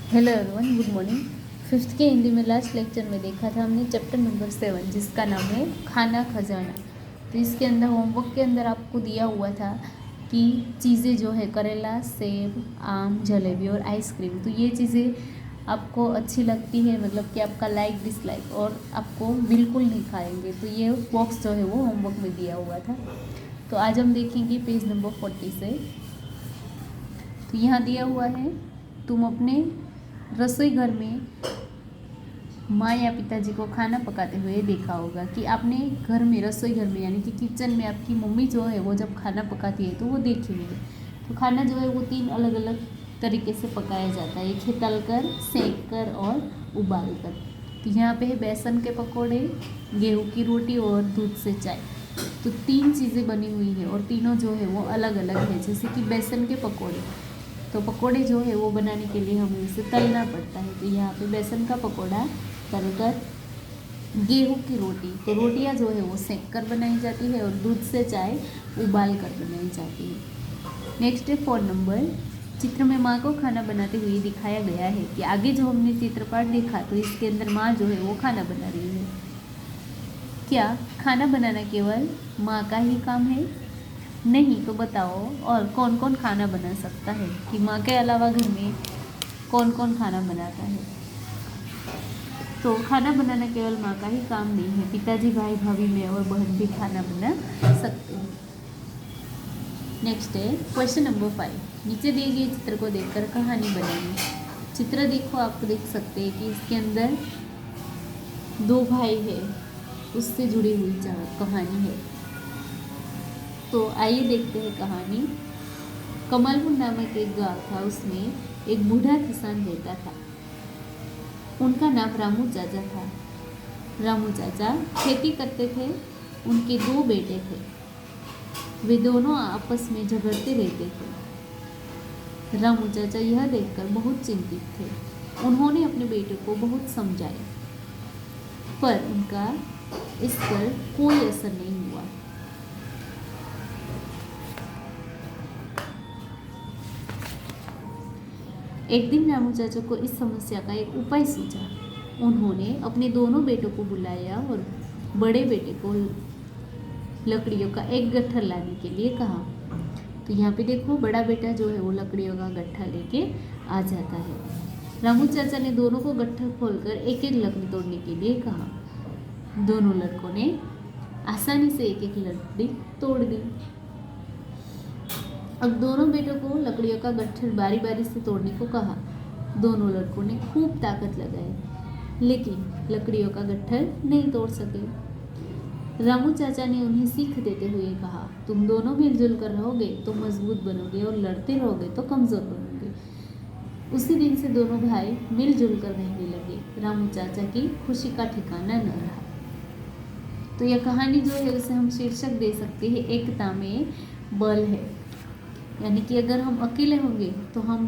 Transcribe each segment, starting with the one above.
Hello everyone, good morning. Fifth के हिंदी में last lecture में देखा था हमने चैप्टर नंबर 7 जिसका नाम है खाना खजाना। तो इसके अंदर होमवर्क के अंदर आपको दिया हुआ था कि चीज़ें जो है करेला, सेब, आम, जलेबी और आइसक्रीम, तो ये चीज़ें आपको अच्छी लगती है, मतलब कि आपका लाइक डिसलाइक, और आपको बिल्कुल नहीं खाएंगे, तो ये बॉक्स जो है वो होमवर्क में दिया हुआ था। तो आज हम देखेंगे पेज नंबर 40 से। तो यहाँ दिया हुआ है, तुम अपने रसोई घर में माँ या पिताजी को खाना पकाते हुए देखा होगा कि आपने घर में, रसोई घर में यानी कि किचन में आपकी मम्मी जो है वो जब खाना पकाती है तो वो देखी हुई है। तो खाना जो है वो 3 अलग अलग तरीके से पकाया जाता है, एक है तल कर, सेक कर और उबाल कर। तो यहाँ पे है बेसन के पकोड़े, गेहूँ की रोटी और दूध से चाय। तो 3 चीज़ें बनी हुई है और तीनों जो है वो अलग अलग है। जैसे कि बेसन के पकोड़े, तो पकोड़े जो है वो बनाने के लिए हमें इसे तलना पड़ता है। तो यहाँ पे बेसन का पकोड़ा तलकर, गेहूँ की रोटी, तो रोटियाँ जो है वो सेक कर बनाई जाती है और दूध से चाय उबाल कर बनाई जाती है। नेक्स्ट है 4 नंबर, चित्र में माँ को खाना बनाते हुए दिखाया गया है कि आगे जो हमने चित्रपट देखा तो इसके अंदर माँ जो है वो खाना बना रही है। क्या खाना बनाना केवल माँ का ही काम है? नहीं, तो बताओ और कौन कौन खाना बना सकता है, कि माँ के अलावा घर में कौन कौन खाना बनाता है? तो खाना बनाना केवल माँ का ही काम नहीं है, पिताजी, भाई, भाभी, मैं और बहन भी खाना बना सकते हैं। नेक्स्ट है क्वेश्चन नंबर 5, नीचे दिए गए चित्र को देखकर कहानी बनाइए। चित्र देखो, आप देख सकते हैं कि इसके अंदर 2 भाई है, उससे जुड़ी हुई कहानी है। तो आइए देखते हैं कहानी। कमलपुर नामक एक गांव था, उसमें एक बूढ़ा किसान रहता था। उनका नाम रामू चाचा था। रामू चाचा खेती करते थे। उनके 2 बेटे थे। वे दोनों आपस में झगड़ते रहते थे। रामू चाचा यह देखकर बहुत चिंतित थे। उन्होंने अपने बेटे को बहुत समझाया, पर उनका इस पर कोई असर नहीं हुआ। एक दिन रामू चाचा को इस समस्या का एक उपाय सूझा। उन्होंने अपने दोनों बेटों को बुलाया और बड़े बेटे को लकड़ियों का एक गट्ठर लाने के लिए कहा। तो यहाँ पे देखो, बड़ा बेटा जो है वो लकड़ियों का गट्ठा लेके आ जाता है। रामू चाचा ने दोनों को गट्ठर खोलकर एक एक लकड़ी तोड़ने के लिए कहा। दोनों लड़कों ने आसानी से एक एक लकड़ी तोड़ दी। अब दोनों बेटों को लकड़ियों का गट्ठर बारी बारी से तोड़ने को कहा। दोनों लड़कों ने खूब ताकत लगाई, लेकिन लकड़ियों का गट्ठर नहीं तोड़ सके। रामू चाचा ने उन्हें सीख देते हुए कहा, तुम दोनों मिलजुल कर रहोगे तो मजबूत बनोगे और लड़ते रहोगे तो कमजोर बनोगे। उसी दिन से दोनों भाई मिलजुल कर रहने लगे। रामू चाचा की खुशी का ठिकाना न रहा। तो यह कहानी जो है उसे हम शीर्षक दे सकते हैं, एकता में बल है। यानी कि अगर हम अकेले होंगे तो हम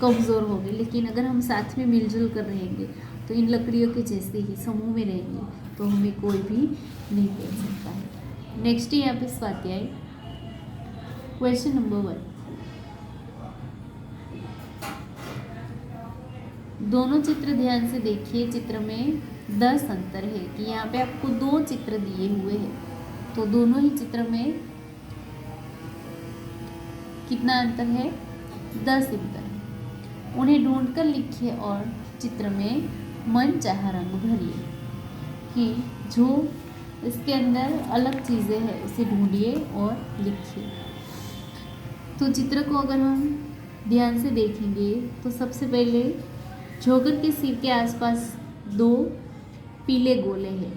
कमज़ोर होंगे, लेकिन अगर हम साथ में मिलजुल कर रहेंगे तो इन लकड़ियों के जैसे ही समूह में रहेंगे तो हमें कोई भी नहीं तोड़ सकता है। नेक्स्ट है यहाँ पे स्वाध्याय क्वेश्चन नंबर 1। दोनों चित्र ध्यान से देखिए। चित्र में 10 अंतर है कि यहाँ पे आपको 2 चित्र दिए हुए हैं, तो दोनों ही चित्र में कितना अंतर है? 10 अंतर है। उन्हें ढूंढकर लिखिए और चित्र में मन चाहा रंग भरिए। कि जो इसके अंदर अलग चीज़ें हैं उसे ढूंढिए और लिखिए। तो चित्र को अगर हम ध्यान से देखेंगे तो सबसे पहले जोकर के सिर के आसपास 2 पीले गोले हैं,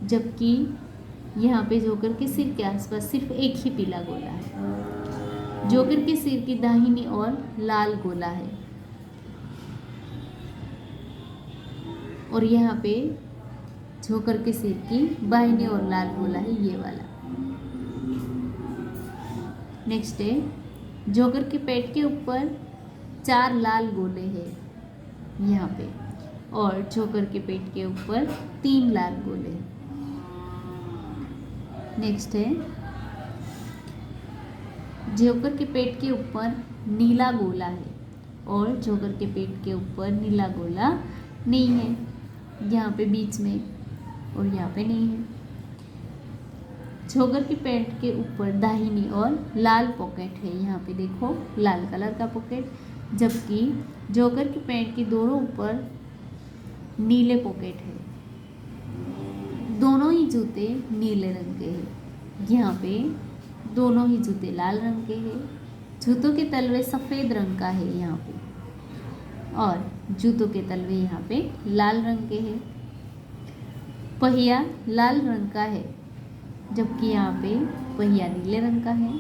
जबकि यहाँ पे जोकर के सिर के आसपास सिर्फ एक ही पीला गोला है। जोकर के सिर की दाहिनी ओर लाल गोला है और यहाँ पे जोकर के सिर की बाहिनी ओर लाल गोला है, ये वाला। नेक्स्ट है, जोकर के पेट के ऊपर 4 लाल गोले हैं यहाँ पे, और जोकर के पेट के ऊपर 3 लाल गोले हैं। नेक्स्ट है, जोकर के पेट के ऊपर नीला गोला है और जोकर के पेट के ऊपर नीला गोला नहीं है, यहाँ पे बीच में और यहाँ पे नहीं है। जोकर के पेट के ऊपर दाहिनी ओर लाल पॉकेट है, यहाँ पे देखो लाल कलर का पॉकेट, जबकि जोकर के पेट के दोनों ऊपर नीले पॉकेट है। दोनों ही जूते नीले रंग के हैं, यहाँ पे दोनों ही जूते लाल रंग के हैं। जूतों के तलवे सफ़ेद रंग का है यहाँ पे, और जूतों के तलवे यहाँ पे लाल रंग के हैं। पहिया लाल रंग का है, जबकि यहाँ पे पहिया नीले रंग का है।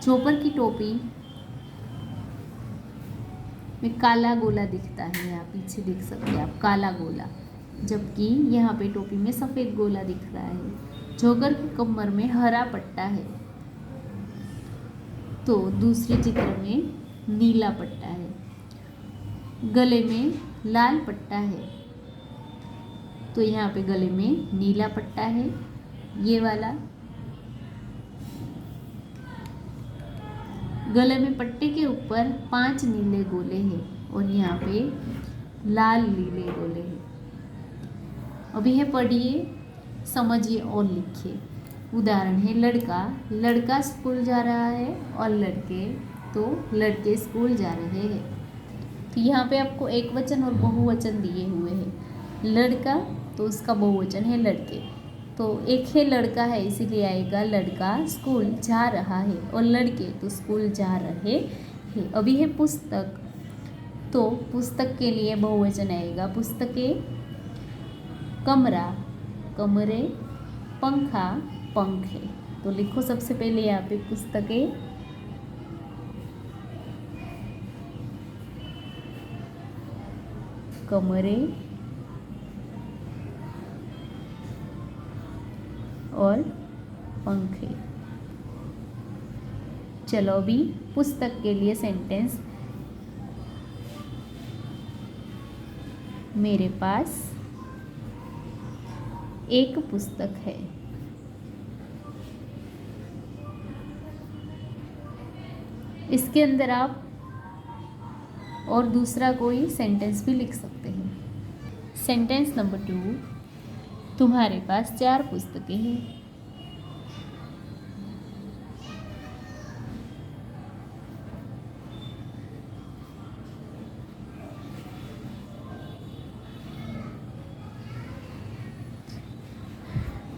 चोपर की टोपी में काला गोला दिखता है, यहाँ पीछे देख सकते हैं आप काला गोला, जबकि यहाँ पे टोपी में सफ़ेद गोला दिख रहा है। जोकर की कमर में हरा पट्टा है, तो दूसरे चित्र में नीला पट्टा है। गले में लाल पट्टा है, तो यहाँ पे गले में नीला पट्टा है, ये वाला। गले में पट्टे के ऊपर 5 नीले गोले हैं और यहाँ पे लाल नीले गोले हैं। अभी है पढ़िए, समझिए और लिखिए। उदाहरण है लड़का स्कूल जा रहा है और लड़के स्कूल जा रहे हैं। तो यहाँ पे आपको एक वचन और बहुवचन दिए हुए हैं। लड़का तो उसका बहुवचन है लड़के, तो एक है लड़का है इसीलिए आएगा लड़का स्कूल जा रहा है, और लड़के तो स्कूल जा रहे हैं। अभी है पुस्तक, तो पुस्तक के लिए बहुवचन आएगा पुस्तकें। कमरा कमरे, पंखा पंखे। तो लिखो सबसे पहले यहाँ पे पुस्तकें, कमरे और पंखे। चलो अभी पुस्तक के लिए सेंटेंस। मेरे पास एक पुस्तक है। इसके अंदर आप और दूसरा कोई सेंटेंस भी लिख सकते हैं। सेंटेंस नंबर 2, तुम्हारे पास 4 पुस्तकें हैं।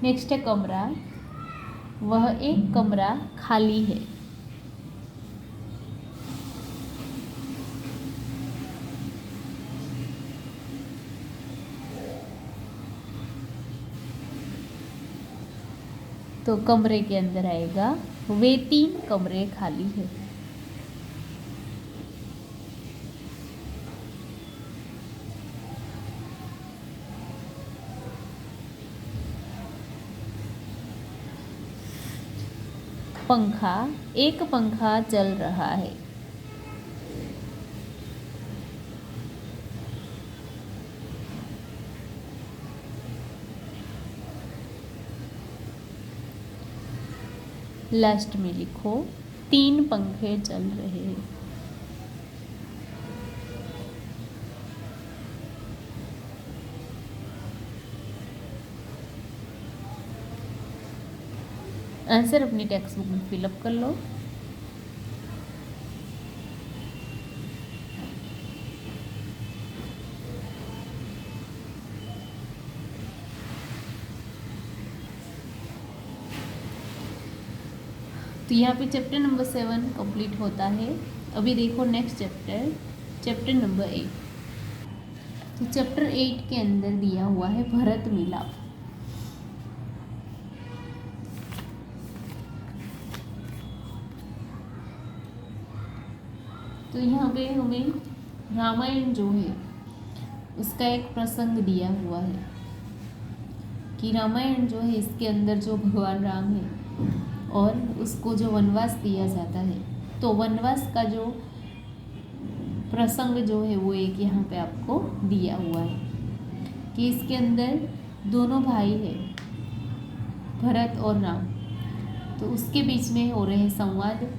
नेक्स्ट है कमरा, वह एक कमरा खाली है। तो कमरे के अंदर आएगा वे 3 कमरे खाली है। पंखा, एक पंखा चल रहा है। लास्ट में लिखो 3 पंखे चल रहे हैं। आंसर अपनी टेक्स्ट बुक में फिलअप कर लो। तो यहाँ पे चैप्टर नंबर 7 कंप्लीट होता है। अभी देखो नेक्स्ट चैप्टर नंबर 8। तो चैप्टर 8 के अंदर दिया हुआ है भरत मिलाप। तो यहाँ पे हमें रामायण जो है उसका एक प्रसंग दिया हुआ है कि रामायण जो है इसके अंदर जो भगवान राम है और उसको जो वनवास दिया जाता है, तो वनवास का जो प्रसंग जो है वो एक यहाँ पे आपको दिया हुआ है कि इसके अंदर दोनों भाई है भरत और राम। तो उसके बीच में हो रहे हैं संवाद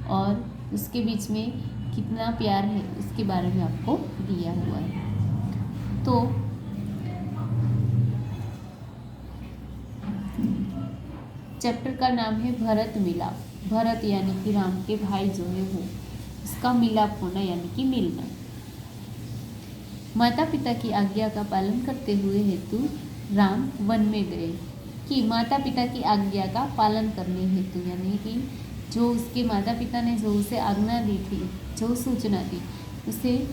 और उसके बीच में कितना प्यार है उसके बारे में आपको दिया हुआ है। तो चैप्टर का नाम है भरत मिलाप। भरत यानी कि राम के भाई जो है वो, उसका मिलाप होना यानी कि मिलना। माता पिता की आज्ञा का पालन करते हुए हेतु राम वन में गए। कि माता पिता की आज्ञा का पालन करने हेतु यानी कि जो उसके माता पिता ने जो उसे आज्ञा दी थी, जो सूचना दी, उसे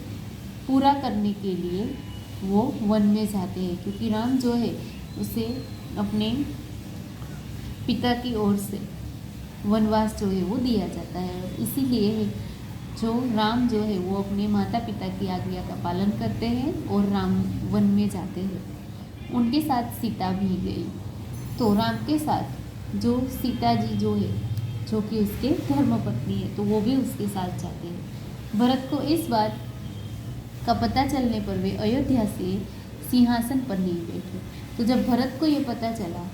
पूरा करने के लिए वो वन में जाते हैं। क्योंकि राम जो है उसे अपने पिता की ओर से वनवास जो है वो दिया जाता है। इसीलिए जो राम जो है वो अपने माता पिता की आज्ञा का पालन करते हैं और राम वन में जाते हैं। उनके साथ सीता भी गई। तो राम के साथ जो सीता जी जो है, जो कि उसके धर्मपत्नी है, तो वो भी उसके साथ जाते हैं। भरत को इस बात का पता चलने पर वे अयोध्या से सिंहासन पर नहीं बैठे। तो जब भरत को ये पता चला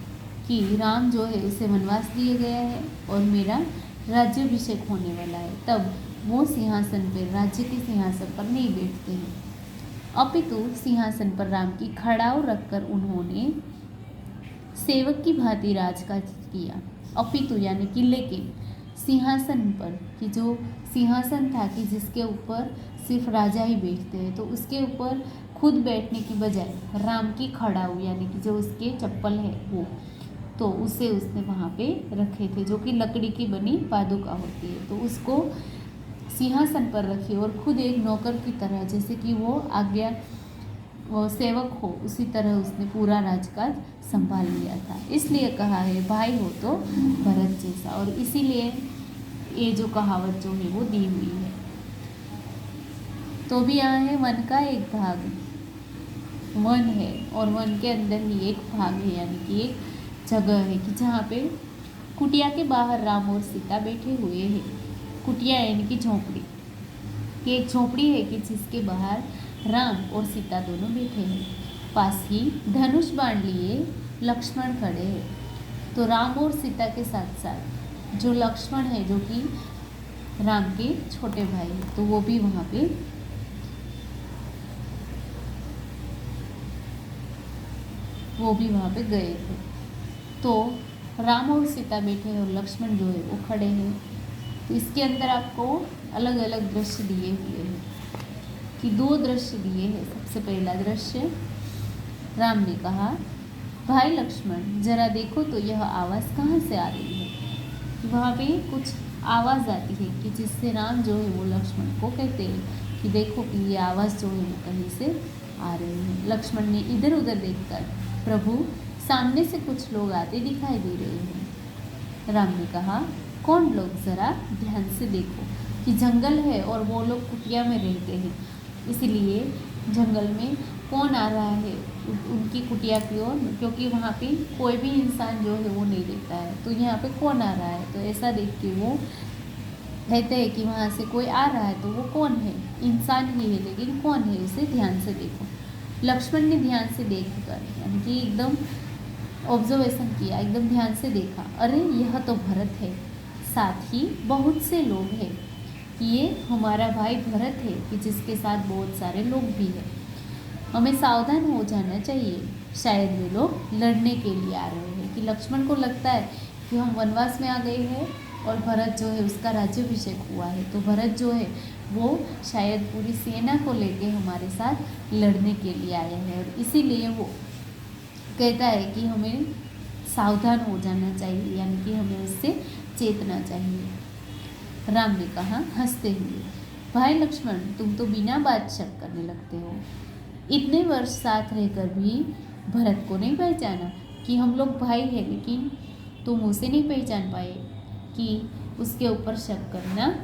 कि राम जो है उसे वनवास दिया गया है और मेरा राज्याभिषेक होने वाला है, तब वो सिंहासन पर, राज्य के सिंहासन पर नहीं बैठते हैं, अपितु सिंहासन पर राम की खड़ाऊ रखकर उन्होंने सेवक की भांति राजकाज किया। अपितु यानी कि लेकिन सिंहासन पर, कि जो सिंहासन था कि जिसके ऊपर सिर्फ राजा ही बैठते हैं, तो उसके ऊपर खुद बैठने की बजाय राम की खड़ाऊ यानी कि जो उसके चप्पल है वो, तो उसे उसने वहाँ पे रखे थे, जो कि लकड़ी की बनी पादुका होती है। तो उसको सिंहासन पर रखी और खुद एक नौकर की तरह, जैसे कि वो आज्ञा वो सेवक हो, उसी तरह उसने पूरा राजकाज संभाल लिया था। इसलिए कहा है भाई हो तो भरत जैसा, और इसीलिए ये जो कहावत जो है वो दी हुई है। तो भी यहाँ है वन का एक भाग, वन है और वन के अंदर ही एक भाग है, यानी कि एक जगह है कि जहाँ पे कुटिया के बाहर राम और सीता बैठे हुए हैं। कुटिया यानी कि झोंपड़ी, कि एक झोंपड़ी है कि जिसके बाहर राम और सीता दोनों बैठे हैं। पास ही धनुष बाण लिए लक्ष्मण खड़े हैं। तो राम और सीता के साथ साथ जो लक्ष्मण है, जो कि राम के छोटे भाई है, तो वो भी वहाँ पे गए थे। तो राम और सीता बैठे हैं और लक्ष्मण जो है वो खड़े हैं। तो इसके अंदर आपको अलग अलग दृश्य दिए हुए हैं, कि दो दृश्य दिए हैं। सबसे पहला दृश्य, राम ने कहा भाई लक्ष्मण जरा देखो तो यह आवाज़ कहाँ से आ रही है। वहाँ पे कुछ आवाज़ आती है कि जिससे राम जो है वो लक्ष्मण को कहते हैं कि देखो कि ये आवाज़ जो है वो कहीं से आ रही है। लक्ष्मण ने इधर उधर देखकर, प्रभु सामने से कुछ लोग आते दिखाई दे रहे हैं। राम ने कहा कौन लोग, ज़रा ध्यान से देखो कि जंगल है और वो लोग कुटिया में रहते हैं, इसलिए जंगल में कौन आ रहा है उनकी कुटिया की ओर, क्योंकि वहाँ पे कोई भी इंसान जो है वो नहीं रहता है। तो यहाँ पे कौन आ रहा है, तो ऐसा देख के वो कहते हैं कि वहाँ से कोई आ रहा है, तो वो कौन है, इंसान ही है, लेकिन कौन है उसे ध्यान से देखो। लक्ष्मण ने ध्यान से देखकर, यानी कि एकदम ऑब्जर्वेशन किया, एकदम ध्यान से देखा, अरे यह तो भरत है, साथ ही बहुत से लोग हैं, कि ये हमारा भाई भरत है, कि जिसके साथ बहुत सारे लोग भी हैं। हमें सावधान हो जाना चाहिए, शायद वे लोग लड़ने के लिए आ रहे हैं। कि लक्ष्मण को लगता है कि हम वनवास में आ गए हैं और भरत जो है उसका राज्याभिषेक हुआ है, तो भरत जो है वो शायद पूरी सेना को लेके हमारे साथ लड़ने के लिए आया है, और इसीलिए वो कहता है कि हमें सावधान हो जाना चाहिए, यानी कि हमें उससे चेतना चाहिए। राम ने कहा हंसते हुए, भाई लक्ष्मण तुम तो बिना बात शक करने लगते हो, इतने वर्ष साथ रहकर भी भरत को नहीं पहचाना कि हम लोग भाई हैं, लेकिन तुम उसे नहीं पहचान पाए, कि उसके ऊपर शक करना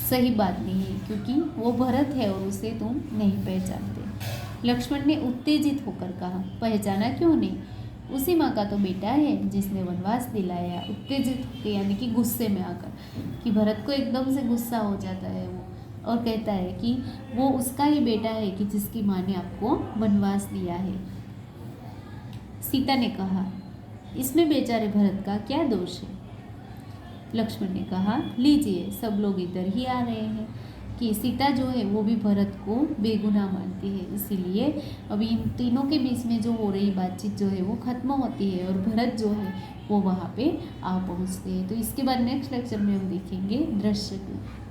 सही बात नहीं है, क्योंकि वो भरत है और उसे तुम नहीं पहचानते। लक्ष्मण ने उत्तेजित होकर कहा, पहचाना क्यों नहीं, उसी माँ का तो बेटा है जिसने वनवास दिलाया। उत्तेजित होकर यानी कि गुस्से में आकर, कि भरत को एकदम से गुस्सा हो जाता है वो, और कहता है कि वो उसका ही बेटा है कि जिसकी माँ ने आपको वनवास दिया है। सीता ने कहा, इसमें बेचारे भरत का क्या दोष है, लक्ष्मण ने कहा, लीजिए, सब लोग इधर ही आ रहे हैं। कि सीता जो है वो भी भरत को बेगुनाह मानती है, इसीलिए अभी इन तीनों के बीच में जो हो रही बातचीत जो है वो खत्म होती है और भरत जो है वो वहाँ पे आ पहुँचते हैं। तो इसके बाद नेक्स्ट लेक्चर में हम देखेंगे दृश्य को।